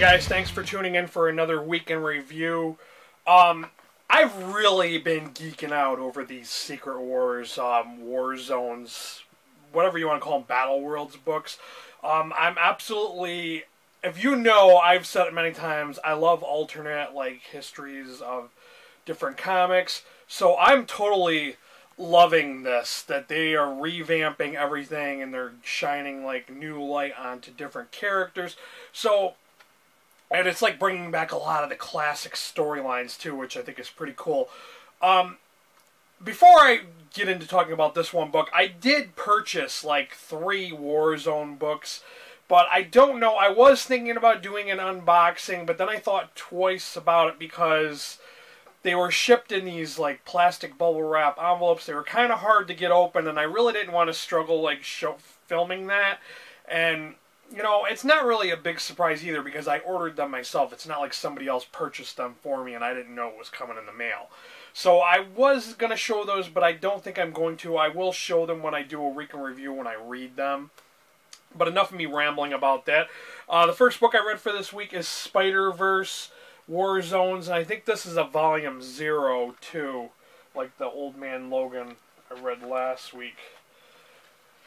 guys, thanks for tuning in for another week in review. I've really been geeking out over these Secret Wars, War Zones, whatever you want to call them, Battle Worlds books. I'm absolutely, if you know, I've said it many times, I love alternate, histories of different comics. So I'm totally loving this, that they are revamping everything and they're shining, new light onto different characters. So, and it's bringing back a lot of the classic storylines too, which I think is pretty cool. Before I get into talking about this one book, I did purchase 3 Warzone books, but I don't know, I was thinking about doing an unboxing, but then I thought twice about it because they were shipped in these plastic bubble wrap envelopes. They were kind of hard to get open, and I really didn't want to struggle filming that. And you know, it's not really a big surprise either because I ordered them myself. It's not like somebody else purchased them for me and I didn't know it was coming in the mail. So I was going to show those, but I don't think I'm going to. I will show them when I do a week in review when I read them. But enough of me rambling about that. The first book I read for this week is Spider-Verse War Zones. And I think this is a volume 0 too, like the Old Man Logan I read last week.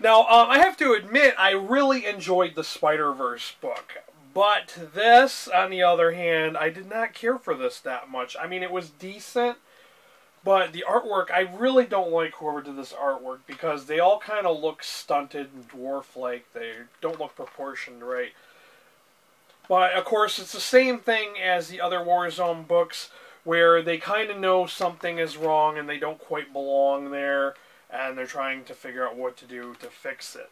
Now, I have to admit, I really enjoyed the Spider-Verse book. But this, on the other hand, I did not care for this that much. I mean, it was decent, but the artwork, I really don't like whoever did this artwork because they all kind of look stunted and dwarf-like. They don't look proportioned right. But, of course, it's the same thing as the other Warzone books where they kind of know something is wrong and they don't quite belong there. And they're trying to figure out what to do to fix it.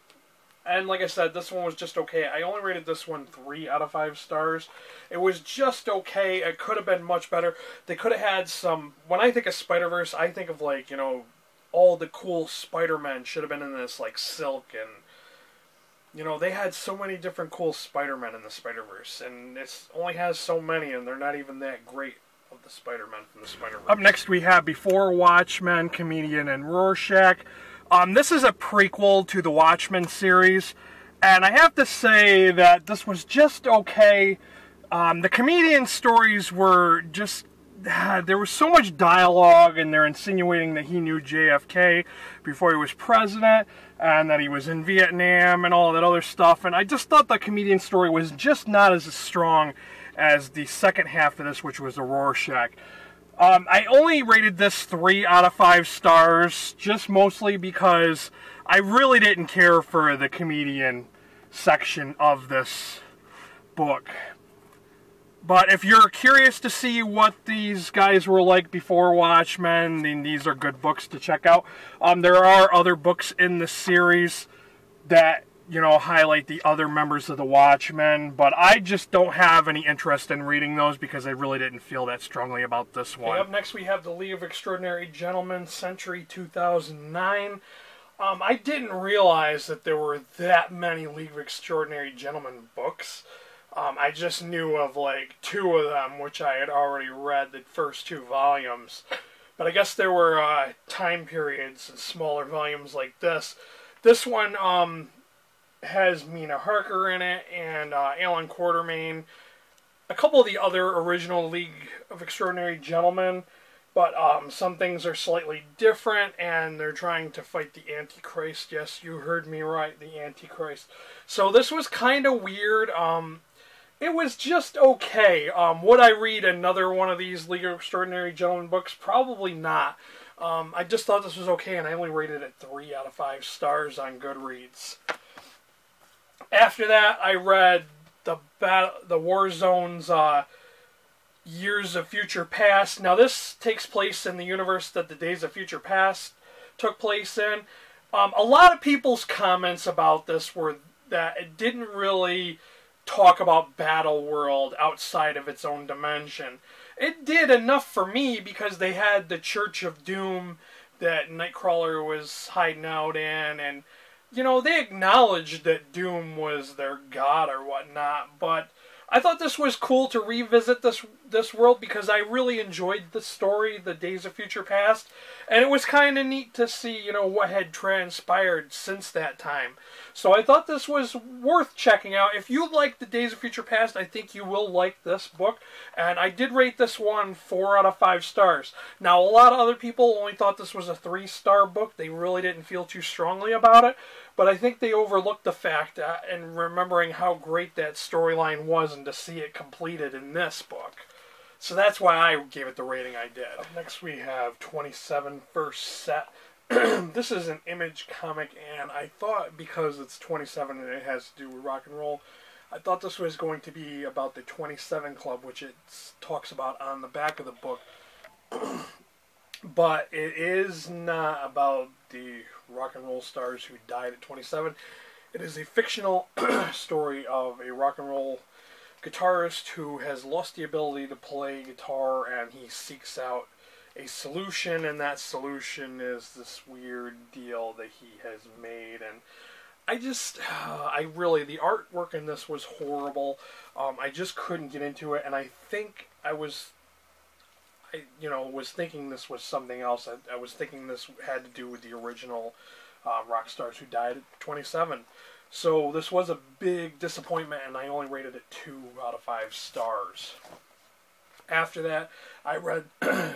And like I said, this one was just okay. I only rated this one 3 out of 5 stars. It was just okay. It could have been much better. They could have had some... When I think of Spider-Verse, I think of, you know, all the cool Spider-Men should have been in this, Silk. And, you know, they had so many different cool Spider-Men in the Spider-Verse. And it only has so many, and they're not even that great. Of the Spider-Man from the Spider-Verse. Up next we have Before Watchmen, Comedian, and Rorschach. This is a prequel to the Watchmen series, and I have to say that this was just okay. The Comedian stories were just... there was so much dialogue, and they're insinuating that he knew JFK before he was president, and that he was in Vietnam, and all that other stuff, and I just thought the Comedian story was just not as strong as the second half of this, which was the Rorschach. I only rated this 3 out of 5 stars, just mostly because I really didn't care for the Comedian section of this book. But if you're curious to see what these guys were like before Watchmen, then these are good books to check out. There are other books in the series that, you know, highlight the other members of the Watchmen, but I just don't have any interest in reading those because I really didn't feel that strongly about this one. Okay, up next we have The League of Extraordinary Gentlemen, Century 2009. I didn't realize that there were that many League of Extraordinary Gentlemen books. I just knew of 2 of them, which I had already read the first 2 volumes. But I guess there were time periods and smaller volumes like this. This one, has Mina Harker in it, and Alan Quartermain, a couple of the other original League of Extraordinary Gentlemen, but some things are slightly different, and they're trying to fight the Antichrist. Yes, you heard me right, the Antichrist. So this was kind of weird. It was just okay. Would I read another one of these League of Extraordinary Gentlemen books? Probably not. I just thought this was okay, and I only rated it 3 out of 5 stars on Goodreads. After that, I read the War Zones, Years of Future Past. Now, this takes place in the universe that the Days of Future Past took place in. A lot of people's comments about this were that it didn't really talk about Battle World outside of its own dimension. It did enough for me because they had the Church of Doom that Nightcrawler was hiding out in, and you know, they acknowledged that Doom was their god or whatnot, but I thought this was cool to revisit this world because I really enjoyed the story, The Days of Future Past, and it was kind of neat to see, you know, what had transpired since that time. So I thought this was worth checking out. If you like The Days of Future Past, I think you will like this book, and I did rate this one 4 out of 5 stars. Now, a lot of other people only thought this was a 3-star book. They really didn't feel too strongly about it. But I think they overlooked the fact, and remembering how great that storyline was, and to see it completed in this book. So that's why I gave it the rating I did. Up next we have 27 First Set. This is an Image comic, and I thought because it's 27 and it has to do with rock and roll, I thought this was going to be about the 27 Club, which it talks about on the back of the book. But it is not about the rock and roll stars who died at 27. It is a fictional story of a rock and roll guitarist who has lost the ability to play guitar, and he seeks out a solution, and that solution is this weird deal that he has made. And the artwork in this was horrible. I just couldn't get into it, and I think I was thinking this was something else. I was thinking this had to do with the original rock stars who died at 27. So this was a big disappointment, and I only rated it 2 out of 5 stars. After that, I read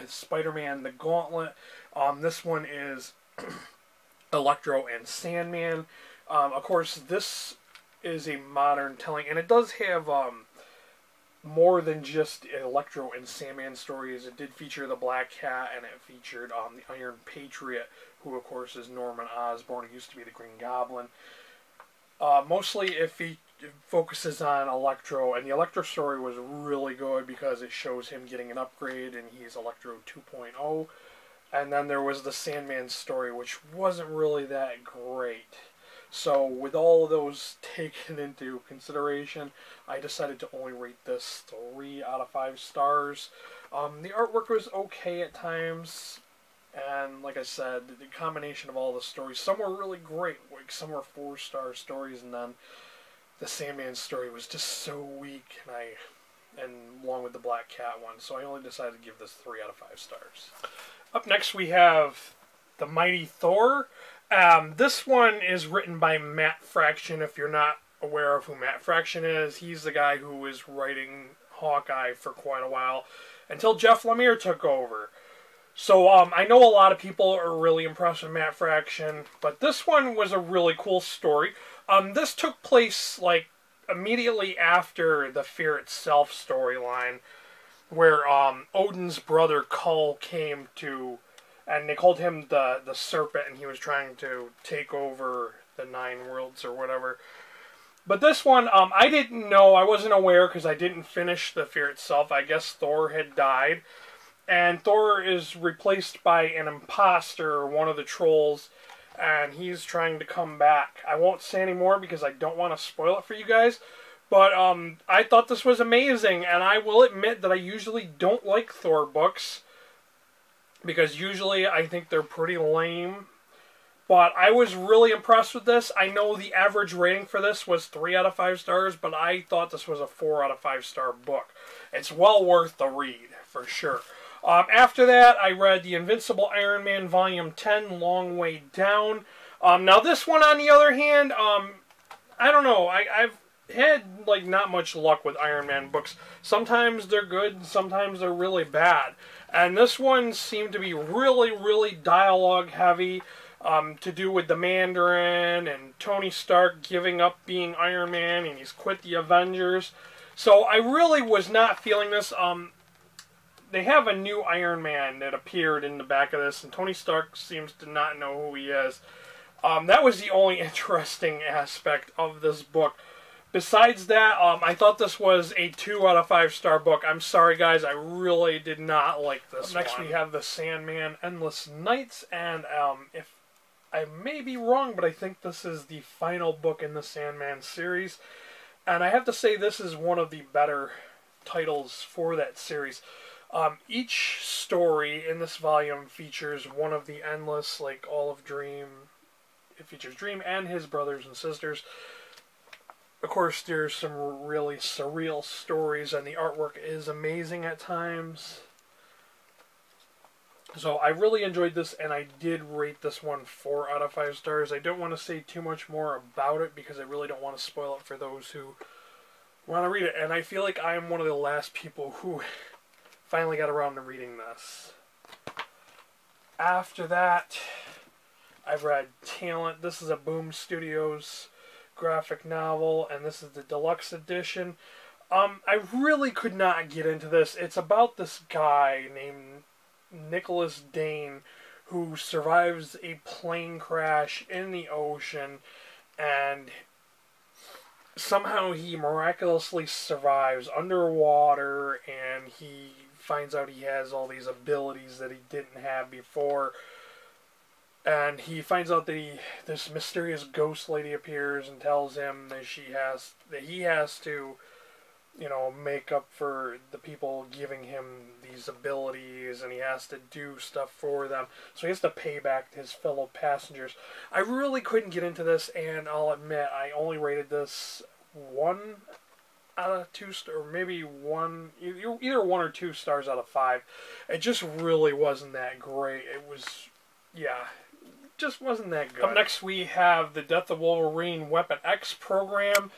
Spider-Man: The Gauntlet. This one is Electro and Sandman. Of course, this is a modern telling, and it does have more than just Electro and Sandman stories. It did feature the Black Cat, and it featured the Iron Patriot, who of course is Norman Osborn, who used to be the Green Goblin. Mostly it focuses on Electro, and the Electro story was really good because it shows him getting an upgrade, and he's Electro 2.0. And then there was the Sandman story, which wasn't really that great. So with all of those taken into consideration, I decided to only rate this 3 out of 5 stars. The artwork was okay at times, and like I said, the combination of all the stories, some were really great, like some were 4-star stories, and then the Sandman story was just so weak, and along with the Black Cat one, so I only decided to give this 3 out of 5 stars. Up next we have The Mighty Thor. This one is written by Matt Fraction. If you're not aware of who Matt Fraction is, he's the guy who was writing Hawkeye for quite a while, until Jeff Lemire took over. So I know a lot of people are really impressed with Matt Fraction, but this one was a really cool story. This took place like immediately after the Fear Itself storyline, where Odin's brother Kull came to, and they called him the Serpent, and he was trying to take over the 9 worlds or whatever. But this one, I didn't know, I wasn't aware because I didn't finish the Fear Itself. I guess Thor had died. And Thor is replaced by an imposter, one of the trolls, and he's trying to come back. I won't say any more because I don't want to spoil it for you guys, but I thought this was amazing, and I will admit that I usually don't like Thor books, because usually I think they're pretty lame, but I was really impressed with this. I know the average rating for this was 3 out of 5 stars, but I thought this was a 4 out of 5 star book. It's well worth the read, for sure. After that, I read The Invincible Iron Man Volume 10, Long Way Down. Now this one, on the other hand, I don't know. I've had like not much luck with Iron Man books. Sometimes they're good, and sometimes they're really bad. And this one seemed to be really, really dialogue heavy, to do with the Mandarin and Tony Stark giving up being Iron Man, and he's quit the Avengers. So I really was not feeling this. They have a new Iron Man that appeared in the back of this, and Tony Stark seems to not know who he is. That was the only interesting aspect of this book. Besides that, I thought this was a 2 out of 5 star book. I'm sorry, guys, I really did not like this one. Next, we have The Sandman Endless Nights, and if I may be wrong, but I think this is the final book in the Sandman series. And I have to say, this is one of the better titles for that series. Each story in this volume features one of the endless, like all of Dream. It features Dream and his brothers and sisters. Of course, there's some really surreal stories, and the artwork is amazing at times. So I really enjoyed this, and I did rate this one 4 out of 5 stars. I don't want to say too much more about it because I really don't want to spoil it for those who want to read it. And I feel like I am one of the last people who finally got around to reading this. After that, I've read Talent. This is a Boom Studios graphic novel, and this is the deluxe edition. I really could not get into this. It's about this guy named Nicholas Dane, who survives a plane crash in the ocean, and somehow he miraculously survives underwater, and he finds out he has all these abilities that he didn't have before. And he finds out that this mysterious ghost lady appears and tells him that he has to, make up for the people giving him these abilities, and he has to do stuff for them. So he has to pay back his fellow passengers. I really couldn't get into this, and I'll admit I only rated this 1 out of 2 stars, or maybe either 1 or 2 stars out of 5. It just really wasn't that great. It was, just wasn't that good. Up next we have the Death of Wolverine Weapon X program.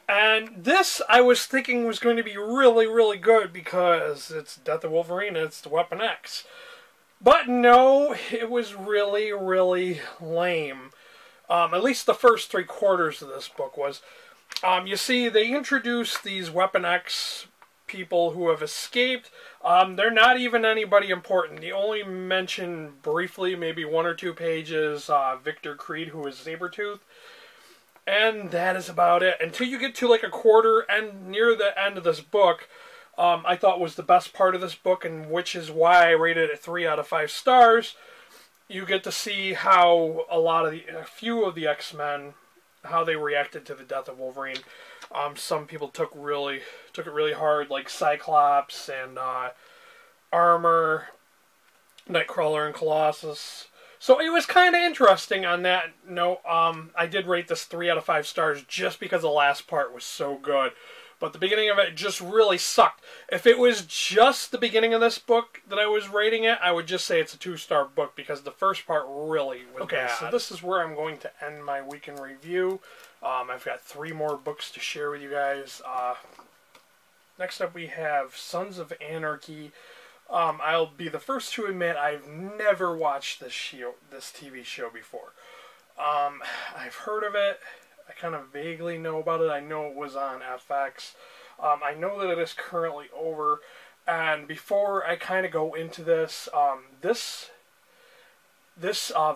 And this, I was thinking, was going to be really, really good because it's Death of Wolverine and it's the Weapon X. But no, it was really, really lame. At least the first 3/4 of this book was. You see, they introduced these Weapon X people who have escaped. They're not even anybody important. They only mention briefly, maybe 1 or 2 pages, Victor Creed, who is Sabretooth. And that is about it. Until you get to like a quarter and near the end of this book, I thought was the best part of this book, and which is why I rated it 3 out of 5 stars. You get to see how a few of the X-Men, how they reacted to the death of Wolverine. Some people took it really hard, like Cyclops and Armor, Nightcrawler, and Colossus. So it was kind of interesting on that note. I did rate this 3 out of 5 stars just because the last part was so good. But the beginning of it just really sucked. If it was just the beginning of this book that I was rating it, I would just say it's a 2-star book because the first part really was bad. So this is where I'm going to end my week in review. I've got 3 more books to share with you guys. Next up we have Sons of Anarchy. I'll be the first to admit I've never watched this TV show before. I've heard of it. I kind of vaguely know about it. I know it was on FX. I know that it is currently over. And before I kind of go into this, this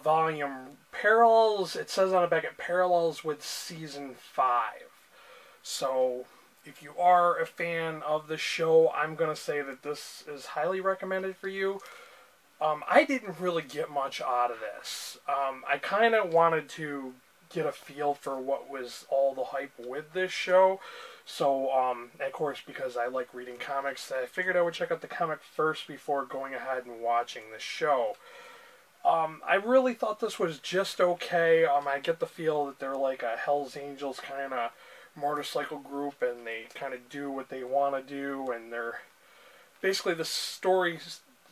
volume parallels, it says on the back, it parallels with Season 5. So if you are a fan of the show, I'm going to say that this is highly recommended for you. I didn't really get much out of this. I kind of wanted to get a feel for what was all the hype with this show. So, of course, because I like reading comics, I figured I would check out the comic first before going ahead and watching the show. I really thought this was just okay. I get the feel that they're like a Hell's Angels kind of motorcycle group, and they kind of do what they want to do, and they're basically, the story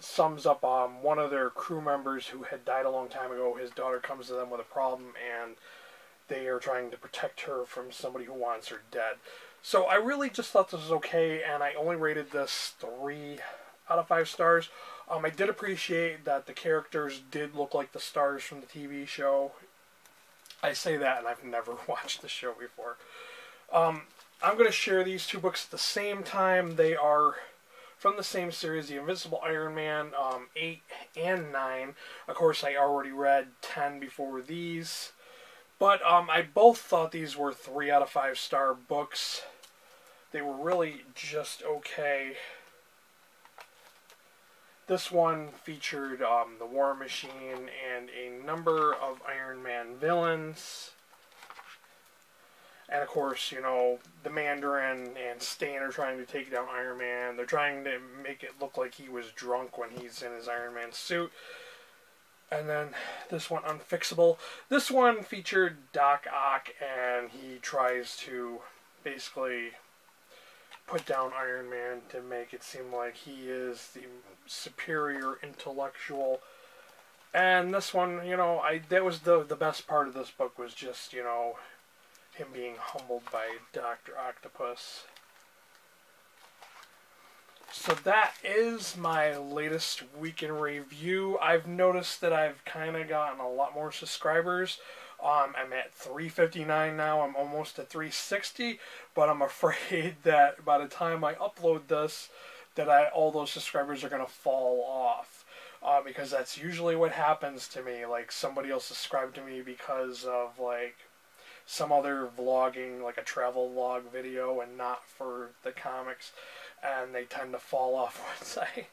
sums up one of their crew members who had died a long time ago. His daughter comes to them with a problem, and they are trying to protect her from somebody who wants her dead. So I really just thought this was okay, and I only rated this 3 out of 5 stars. I did appreciate that the characters did look like the stars from the TV show. I say that, and I've never watched the show before. I'm going to share these 2 books at the same time. They are from the same series, The Invincible Iron Man 8 and 9. Of course, I already read 10 before these. But I both thought these were 3 out of 5 star books. They were really just okay. This one featured the War Machine and a number of Iron Man villains. And of course, the Mandarin and Stan are trying to take down Iron Man. They're trying to make it look like he was drunk when he's in his Iron Man suit. And then this one, Unfixable. This one featured Doc Ock, and he tries to basically put down Iron Man to make it seem like he is the superior intellectual. And this one, you know, that was the best part of this book, was just, you know, him being humbled by Dr. Octopus. So that is my latest week in review. I've noticed that I've kind of gotten a lot more subscribers. I'm at 359 now. I'm almost at 360, but I'm afraid that by the time I upload this, that all those subscribers are going to fall off. Because that's usually what happens to me. Like, somebody will subscribe to me because of, like, some other vlogging, like a travel vlog video, and not for the comics. And they tend to fall off once I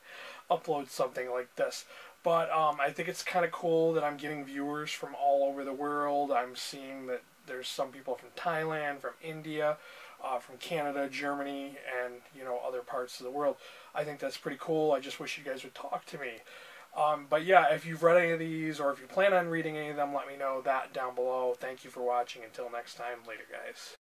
upload something like this. But I think it's kind of cool that I'm getting viewers from all over the world. I'm seeing that there's some people from Thailand, from India, from Canada, Germany, and, you know, other parts of the world. I think that's pretty cool. I just wish you guys would talk to me. But yeah, if you've read any of these, or if you plan on reading any of them, let me know that down below. Thank you for watching. Until next time, later guys.